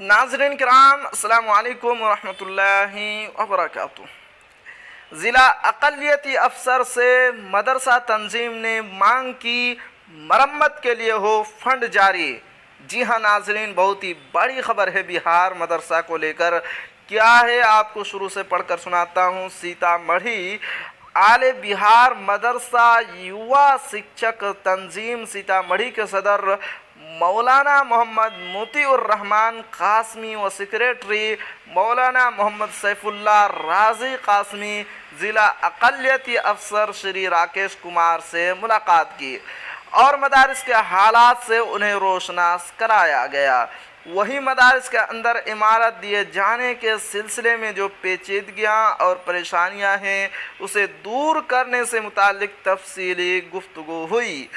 नाज़रीन किराम अस्सलाम वालेकुम वरहमतुल्लाहि वबरकातुह। ज़िला अक़लियती अफसर से मदरसा तंजीम ने मांग की मरम्मत के लिए हो फंड जारी। जी हाँ नाज़रीन, बहुत ही बड़ी खबर है बिहार मदरसा को लेकर। क्या है आपको शुरू से पढ़कर सुनाता हूँ। सीतामढ़ी आले बिहार मदरसा युवा शिक्षक तंजीम सीतामढ़ी के सदर मौलाना मोहम्मद मोतीउर रहमान कासमी व सेक्रेटरी मौलाना मोहम्मद सैफुल्लाह राजी कासमी ज़िला अक़लियती अफसर श्री राकेश कुमार से मुलाकात की और मदारिस के हालात से उन्हें रोशनास कराया गया। वही मदारिस के अंदर इमारत दिए जाने के सिलसिले में जो पेचीदगियाँ और परेशानियाँ हैं उसे दूर करने से मुताल्लिक तफसीली गुफ्तगू हुई।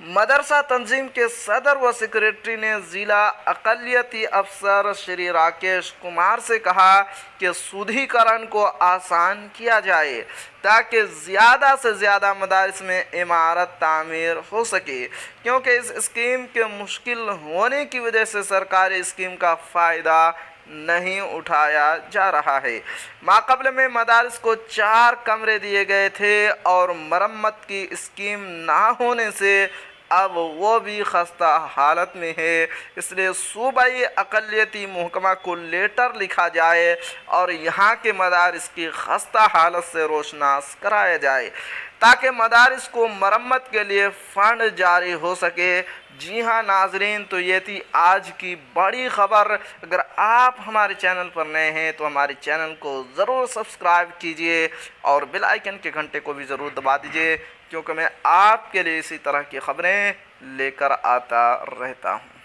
मदरसा तंजीम के सदर व सेक्रेटरी ने ज़िला अक़लियती अफसर श्री राकेश कुमार से कहा कि शुद्धिकरण को आसान किया जाए ताकि ज़्यादा से ज़्यादा मदारिस में इमारत तामीर हो सके, क्योंकि इस स्कीम के मुश्किल होने की वजह से सरकारी स्कीम का फ़ायदा नहीं उठाया जा रहा है। माक़बल में मदारिस को 4 कमरे दिए गए थे और मरम्मत की स्कीम ना होने से अब वो भी खस्ता हालत में है। इसलिए सूबाई अक़लियती महकमा को लेटर लिखा जाए और यहाँ के मदारिस की खस्ता हालत से रोशनास कराया जाए ताकि मदारिस को मरम्मत के लिए फ़ंड जारी हो सके। जी हाँ नाज़रीन, तो ये थी आज की बड़ी ख़बर। अगर आप हमारे चैनल पर नए हैं तो हमारे चैनल को ज़रूर सब्सक्राइब कीजिए और बेल आइकन के घंटे को भी ज़रूर दबा दीजिए, क्योंकि मैं आपके लिए इसी तरह की ख़बरें लेकर आता रहता हूँ।